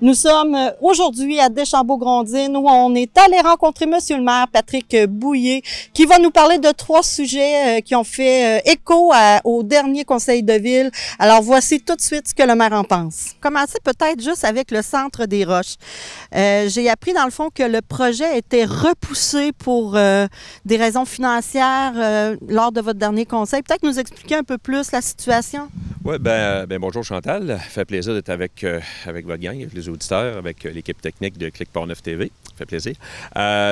Nous sommes aujourd'hui à Deschambault-Grondines où on est allé rencontrer Monsieur le maire, Patrick Bouillet, qui va nous parler de 3 sujets qui ont fait écho au dernier conseil de ville. Alors voici tout de suite ce que le maire en pense. Commencer peut-être juste avec le centre des Roches. J'ai appris dans le fond que le projet était repoussé pour des raisons financières lors de votre dernier conseil. Peut-être nous expliquer un peu plus la situation? Oui, ben bonjour Chantal. Ça fait plaisir d'être avec votre gang, avec les auditeurs, avec l'équipe technique de Clic Portneuf TV. Ça fait plaisir.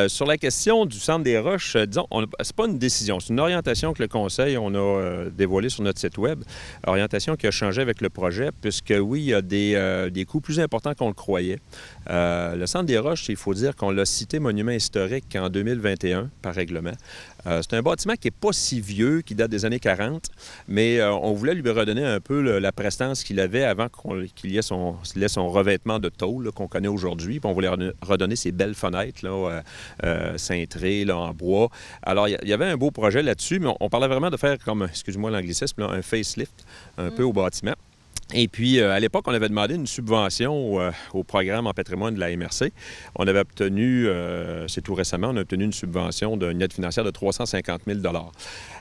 Sur la question du centre des Roches, disons, c'est pas une décision, c'est une orientation que le conseil on a dévoilée sur notre site web. Orientation qui a changé avec le projet, puisque oui, il y a des coûts plus importants qu'on le croyait. Le centre des Roches, il faut dire qu'on l'a cité monument historique en 2021 par règlement. C'est un bâtiment qui n'est pas si vieux, qui date des années 40, mais on voulait lui redonner un peu la prestance qu'il avait avant qu'il ait son revêtement de tôle qu'on connaît aujourd'hui. Puis on voulait redonner ses belles fenêtres là, cintrées là, en bois. Alors, il y avait un beau projet là-dessus, mais on parlait vraiment de faire comme, excuse-moi l'anglicisme, là, un facelift un peu au bâtiment. Et puis, à l'époque, on avait demandé une subvention au programme en patrimoine de la MRC. On avait obtenu, c'est tout récemment, on a obtenu une subvention d'une aide financière de 350 000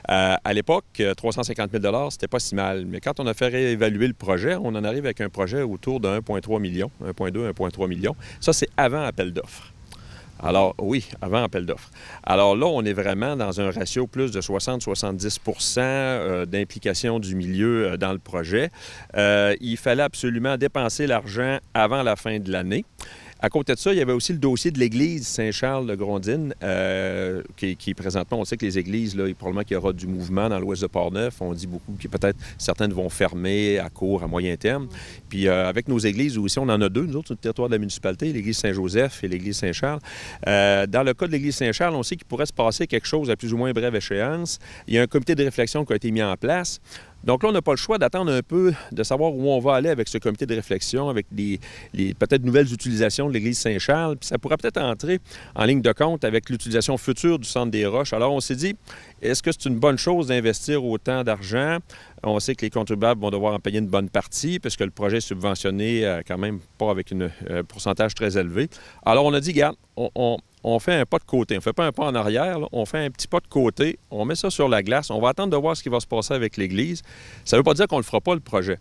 à l'époque, 350 000 c'était pas si mal. Mais quand on a fait réévaluer le projet, on en arrive avec un projet autour de 1,3 million, 1,2, 1,3 million. Ça, c'est avant appel d'offres. Alors, oui, avant appel d'offres. Alors là, on est vraiment dans un ratio plus de 60-70 d'implication du milieu dans le projet. Il fallait absolument dépenser l'argent avant la fin de l'année. À côté de ça, il y avait aussi le dossier de l'église Saint-Charles de Grondines, qui présentement, on sait que les églises, là, probablement qu'il y aura du mouvement dans l'ouest de Portneuf. On dit beaucoup que peut-être certaines vont fermer à court, à moyen terme. Puis avec nos églises aussi, on en a 2, nous autres, sur le territoire de la municipalité, l'église Saint-Joseph et l'église Saint-Charles. Dans le cas de l'église Saint-Charles, on sait qu'il pourrait se passer quelque chose à plus ou moins brève échéance. Il y a un comité de réflexion qui a été mis en place. Donc là, on n'a pas le choix d'attendre un peu, de savoir où on va aller avec ce comité de réflexion, avec les peut-être nouvelles utilisations de l'église Saint-Charles. Puis ça pourrait peut-être entrer en ligne de compte avec l'utilisation future du centre des Roches. Alors on s'est dit, est-ce que c'est une bonne chose d'investir autant d'argent? On sait que les contribuables vont devoir en payer une bonne partie, puisque le projet est subventionné quand même pas avec un pourcentage très élevé. Alors on a dit, regarde, on fait un pas de côté. On ne fait pas un pas en arrière, là. On fait un petit pas de côté. On met ça sur la glace. On va attendre de voir ce qui va se passer avec l'Église. Ça ne veut pas dire qu'on ne le fera pas, le projet.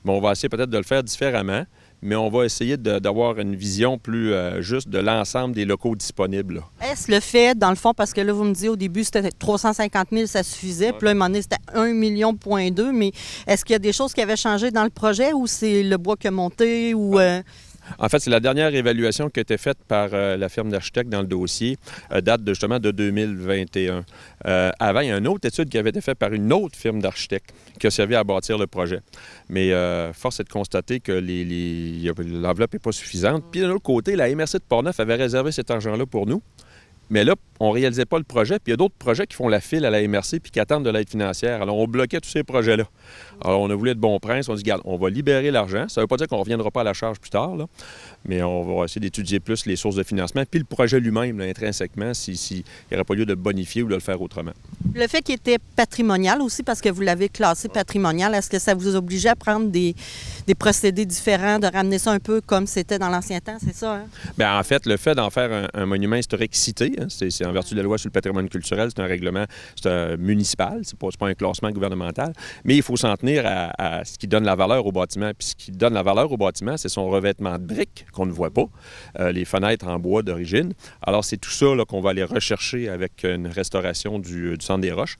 Mais on va essayer peut-être de le faire différemment, mais on va essayer d'avoir une vision plus juste de l'ensemble des locaux disponibles. Est-ce le fait, dans le fond, parce que là, vous me dites au début, c'était 350 000, ça suffisait, ouais. Puis là, à un moment donné, c'était 1,2 million, mais est-ce qu'il y a des choses qui avaient changé dans le projet ou c'est le bois qui a monté ou... En fait, c'est la dernière évaluation qui a été faite par la firme d'architectes dans le dossier, date justement de 2021. Avant, il y a une autre étude qui avait été faite par une autre firme d'architectes qui a servi à bâtir le projet. Mais force est de constater que l'enveloppe n'est pas suffisante. Puis de l'autre côté, la MRC de Portneuf avait réservé cet argent-là pour nous. Mais là, on ne réalisait pas le projet, puis il y a d'autres projets qui font la file à la MRC puis qui attendent de l'aide financière. Alors, on bloquait tous ces projets-là. Alors, on a voulu être bon prince. On dit, regarde, on va libérer l'argent. Ça ne veut pas dire qu'on ne reviendra pas à la charge plus tard, là, mais on va essayer d'étudier plus les sources de financement, puis le projet lui-même, là, intrinsèquement, s'il n'y aurait pas lieu de le bonifier ou de le faire autrement. Le fait qu'il était patrimonial aussi, parce que vous l'avez classé patrimonial, est-ce que ça vous obligeait à prendre des procédés différents, de ramener ça un peu comme c'était dans l'ancien temps, c'est ça? Hein? Bien, en fait, le fait d'en faire un monument historique cité, hein, c'est en vertu de la loi sur le patrimoine culturel, c'est un règlement municipal, c'est pas un classement gouvernemental, mais il faut s'en tenir à ce qui donne la valeur au bâtiment. Puis ce qui donne la valeur au bâtiment, c'est son revêtement de briques qu'on ne voit pas, les fenêtres en bois d'origine. Alors, c'est tout ça qu'on va aller rechercher avec une restauration du centre des Roches.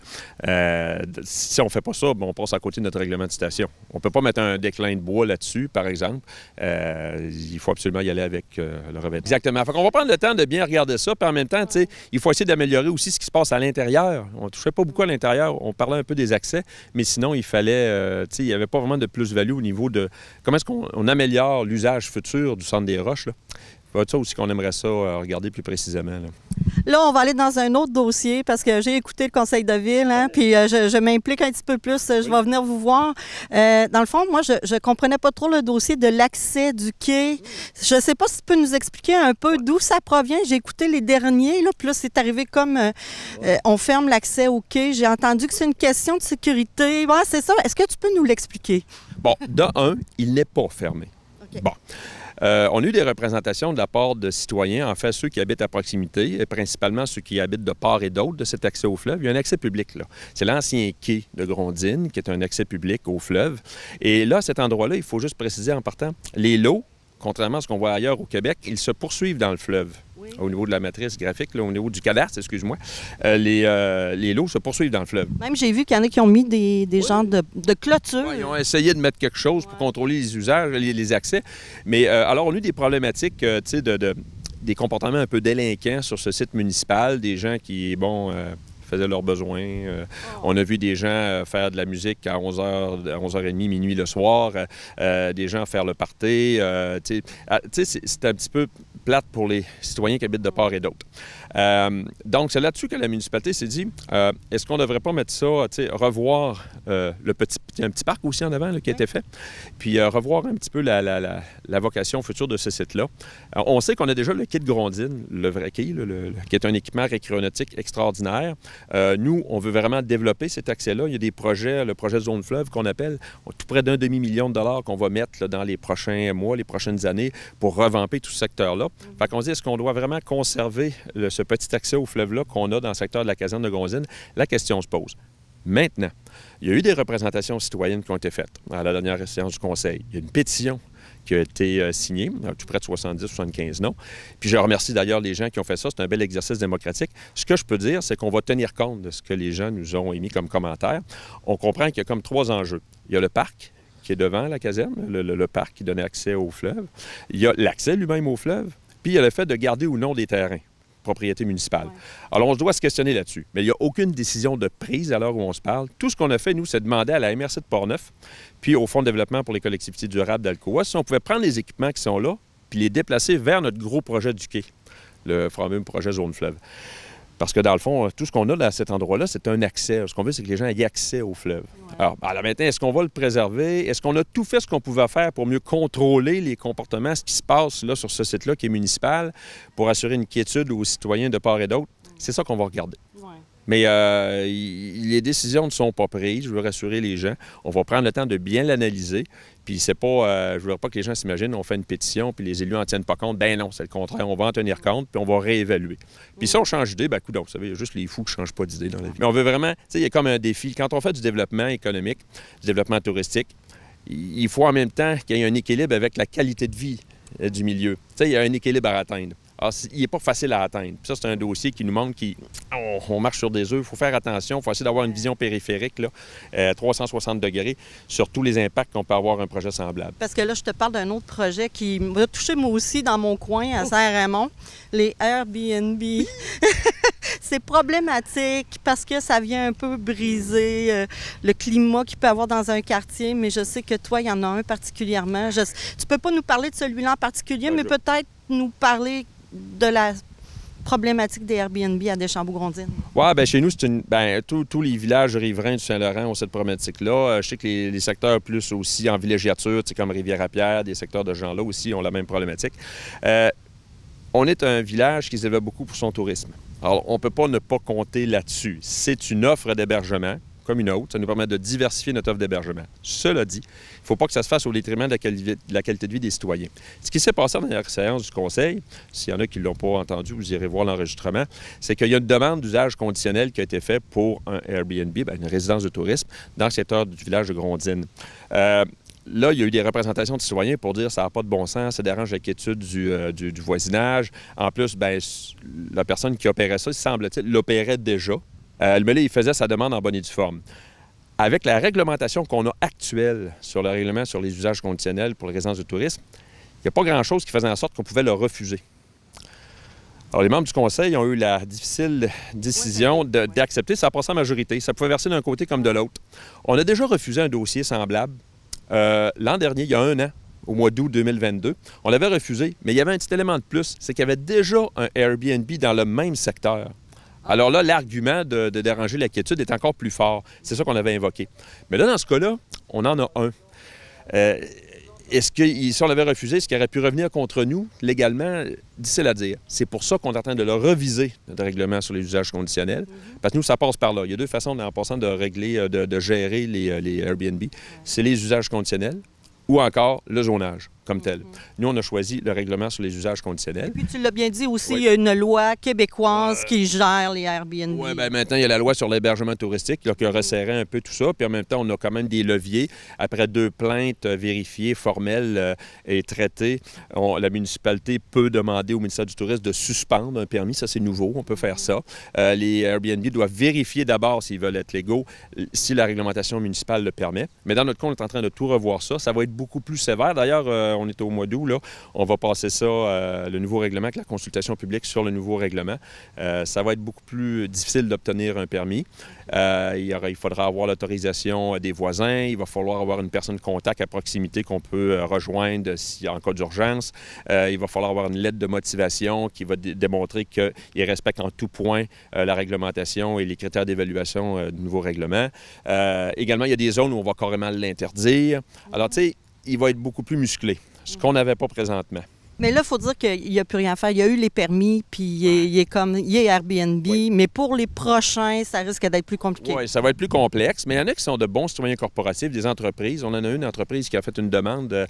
Si on ne fait pas ça, on passe à côté de notre règlement de station. On ne peut pas mettre un déclin de bois là-dessus, par exemple. Il faut absolument y aller avec le revêtement. Exactement. Fait qu'on va prendre le temps de bien regarder ça, puis en même temps, il faut essayer d'améliorer aussi ce qui se passe à l'intérieur. On ne touchait pas beaucoup à l'intérieur. On parlait un peu des accès, mais sinon, il fallait... il n'y avait pas vraiment de plus-value au niveau de comment est-ce qu'on améliore l'usage futur du centre des Roches, là. C'est ça aussi qu'on aimerait ça regarder plus précisément. Là, on va aller dans un autre dossier parce que j'ai écouté le conseil de ville, hein, puis je m'implique un petit peu plus. Je vais venir vous voir. Dans le fond, moi, je ne comprenais pas trop le dossier de l'accès du quai. Je ne sais pas si tu peux nous expliquer un peu d'où ça provient. J'ai écouté les derniers, là, puis là, c'est arrivé comme on ferme l'accès au quai. J'ai entendu que c'est une question de sécurité. Ouais, c'est ça. Est-ce que tu peux nous l'expliquer? Bon, de un, il n'est pas fermé. Okay. Bon. On a eu des représentations de la part de citoyens, en fait ceux qui habitent à proximité, et principalement ceux qui habitent de part et d'autre de cet accès au fleuve. Il y a un accès public là. C'est l'ancien quai de Grondines qui est un accès public au fleuve. Et là, à cet endroit-là, il faut juste préciser en partant, les lots, contrairement à ce qu'on voit ailleurs au Québec, ils se poursuivent dans le fleuve. Oui. Au niveau de la matrice graphique, là, au niveau du cadastre, excuse-moi, les lots se poursuivent dans le fleuve. Même j'ai vu qu'il y en a qui ont mis des genres de clôture. Ouais, ils ont essayé de mettre quelque chose pour contrôler les usages, les accès. Mais alors, on a eu des problématiques, tu sais, des comportements un peu délinquants sur ce site municipal, des gens qui, bon... faisaient leurs besoins. On a vu des gens faire de la musique à 11h30, minuit le soir, des gens faire le party. Tu sais, c'est un petit peu plate pour les citoyens qui habitent de part et d'autre. Donc, c'est là-dessus que la municipalité s'est dit, est-ce qu'on ne devrait pas mettre ça, tu sais, revoir un petit parc aussi en avant là, qui a été fait, puis revoir un petit peu la vocation future de ce site-là. On sait qu'on a déjà le quai de Grondines, le vrai quai, qui est un équipement récréonautique extraordinaire. Nous, on veut vraiment développer cet accès-là. Il y a des projets, le projet Zone Fleuve qu'on appelle, tout près d'1 demi-million de dollars qu'on va mettre là, dans les prochains mois, les prochaines années pour revamper tout ce secteur-là. Fait qu'on se dit, est-ce qu'on doit vraiment conserver ce petit accès au fleuve-là qu'on a dans le secteur de la caserne de Grondines? La question se pose. Maintenant, il y a eu des représentations citoyennes qui ont été faites à la dernière séance du Conseil. Il y a une pétition qui a été signée, tout près de 70-75 noms. Puis je remercie d'ailleurs les gens qui ont fait ça. C'est un bel exercice démocratique. Ce que je peux dire, c'est qu'on va tenir compte de ce que les gens nous ont émis comme commentaires. On comprend qu'il y a comme 3 enjeux. Il y a le parc qui est devant la caserne, le parc qui donnait accès au fleuve. Il y a l'accès lui-même au fleuve. Puis il y a le fait de garder ou non des terrains, propriété municipale. Ouais. Alors, on doit se questionner là-dessus. Mais il n'y a aucune décision de prise à l'heure où on se parle. Tout ce qu'on a fait, nous, c'est demander à la MRC de Portneuf, puis au Fonds de développement pour les collectivités durables d'Alcoa, si on pouvait prendre les équipements qui sont là, puis les déplacer vers notre gros projet du quai, le fameux projet Zone Fleuve. Parce que dans le fond, tout ce qu'on a à cet endroit-là, c'est un accès. Ce qu'on veut, c'est que les gens aient accès au fleuve. Ouais. Alors maintenant, est-ce qu'on va le préserver? Est-ce qu'on a tout fait ce qu'on pouvait faire pour mieux contrôler les comportements, ce qui se passe là sur ce site-là qui est municipal, pour assurer une quiétude aux citoyens de part et d'autre? C'est ça qu'on va regarder. Ouais. Mais les décisions ne sont pas prises. Je veux rassurer les gens. On va prendre le temps de bien l'analyser. Puis c'est pas, je ne voudrais pas que les gens s'imaginent, on fait une pétition, puis les élus n'en tiennent pas compte. Ben non, c'est le contraire. On va en tenir compte, puis on va réévaluer. Puis si on change d'idée, ben coudonc, vous savez, il y a juste les fous qui ne changent pas d'idée dans la vie. Mais on veut vraiment, tu sais, il y a comme un défi. Quand on fait du développement économique, du développement touristique, il faut en même temps qu'il y ait un équilibre avec la qualité de vie du milieu. Tu sais, il y a un équilibre à atteindre. Alors, il n'est pas facile à atteindre. Puis ça, c'est un dossier qui nous montre qu'on marche sur des œufs. Il faut faire attention. Il faut essayer d'avoir une vision périphérique, là, 360 degrés, sur tous les impacts qu'on peut avoir un projet semblable. Parce que là, je te parle d'un autre projet qui m'a touché moi aussi dans mon coin, à Saint-Raymond, les Airbnb. C'est problématique parce que ça vient un peu briser le climat qu'il peut y avoir dans un quartier, mais je sais que toi, il y en a un particulièrement. Tu ne peux pas nous parler de celui-là en particulier, mais peut-être nous parler de la problématique des Airbnb à Deschambault-Grondines. Oui, bien chez nous, c'est tous les villages riverains du Saint-Laurent ont cette problématique-là. Je sais que les secteurs plus aussi en villégiature, comme Rivière-à-Pierre, des secteurs de gens-là aussi ont la même problématique. On est un village qui se développe beaucoup pour son tourisme. Alors, on ne peut pas ne pas compter là-dessus. C'est une offre d'hébergement, comme une autre. Ça nous permet de diversifier notre offre d'hébergement. Cela dit, il ne faut pas que ça se fasse au détriment de la qualité de vie des citoyens. Ce qui s'est passé dans la séance du Conseil, s'il y en a qui ne l'ont pas entendu, vous irez voir l'enregistrement, c'est qu'il y a une demande d'usage conditionnel qui a été faite pour un Airbnb, une résidence de tourisme, dans le secteur du village de Grondines. Là, il y a eu des représentations de citoyens pour dire que ça n'a pas de bon sens, ça dérange la quiétude du voisinage. En plus, la personne qui opérait ça, semble-t-il, l'opérait déjà. Mais là, il faisait sa demande en bonne et due forme. Avec la réglementation qu'on a actuelle sur le règlement sur les usages conditionnels pour les résidences de tourisme, il n'y a pas grand-chose qui faisait en sorte qu'on pouvait le refuser. Alors, les membres du Conseil ont eu la difficile décision d'accepter. Ça a passé en majorité. Ça pouvait verser d'un côté comme de l'autre. On a déjà refusé un dossier semblable l'an dernier, il y a 1 an, au mois d'août 2022. On l'avait refusé, mais il y avait un petit élément de plus, c'est qu'il y avait déjà un Airbnb dans le même secteur. Alors là, l'argument de déranger la quiétude est encore plus fort. C'est ça qu'on avait invoqué. Mais là, dans ce cas-là, on en a un. Est-ce que, si on l'avait refusé, est-ce qu'il aurait pu revenir contre nous légalement? Difficile à dire. C'est pour ça qu'on est en train de le reviser, notre règlement sur les usages conditionnels. Parce que nous, ça passe par là. Il y a 2 façons, en passant, de régler, de gérer les Airbnb. C'est les usages conditionnels ou encore le zonage. comme tel. Nous, on a choisi le règlement sur les usages conditionnels. Et puis, tu l'as bien dit aussi, il y a une loi québécoise qui gère les Airbnb. Oui, bien maintenant, il y a la loi sur l'hébergement touristique là, qui a resserré un peu tout ça. Puis en même temps, on a quand même des leviers. Après 2 plaintes vérifiées, formelles et traitées, la municipalité peut demander au ministère du Tourisme de suspendre un permis. Ça, c'est nouveau. On peut faire ça. Les Airbnb doivent vérifier d'abord s'ils veulent être légaux, si la réglementation municipale le permet. Mais dans notre cas, on est en train de tout revoir ça. Ça va être beaucoup plus sévère. D'ailleurs, on est au mois d'août, là. On va passer ça, le nouveau règlement, avec la consultation publique sur le nouveau règlement. Ça va être beaucoup plus difficile d'obtenir un permis. Il faudra avoir l'autorisation des voisins. Il va falloir avoir une personne de contact à proximité qu'on peut rejoindre en cas d'urgence. Il va falloir avoir une lettre de motivation qui va démontrer qu'il respecte en tout point la réglementation et les critères d'évaluation du nouveau règlement. Également, il y a des zones où on va carrément l'interdire. Alors, tu sais, il va être beaucoup plus musclé, ce qu'on n'avait pas présentement. Mais là, il faut dire qu'il n'y a plus rien à faire. Il y a eu les permis, puis il est Airbnb, mais pour les prochains, ça risque d'être plus compliqué. Oui, ça va être plus complexe, mais il y en a qui sont de bons citoyens corporatifs, des entreprises. On en a une entreprise qui a fait une demande.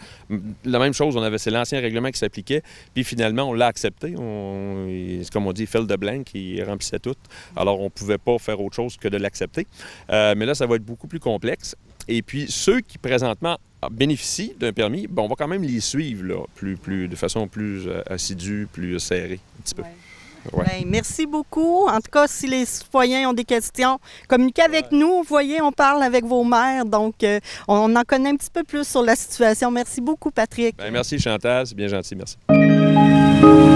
La même chose, c'est l'ancien règlement qui s'appliquait, puis finalement, on l'a accepté. C'est comme on dit, fill the blank, il remplissait tout. Alors, on ne pouvait pas faire autre chose que de l'accepter. Mais là, ça va être beaucoup plus complexe. Et puis, ceux qui, présentement, bénéficient d'un permis, on va quand même les suivre là, de façon plus assidue, plus serrée, un petit peu. Ouais. Bien, merci beaucoup. En tout cas, si les citoyens ont des questions, communiquez avec nous. Vous voyez, on parle avec vos maires, donc on en connaît un petit peu plus sur la situation. Merci beaucoup, Patrick. Bien, merci, Chantal. C'est bien gentil. Merci.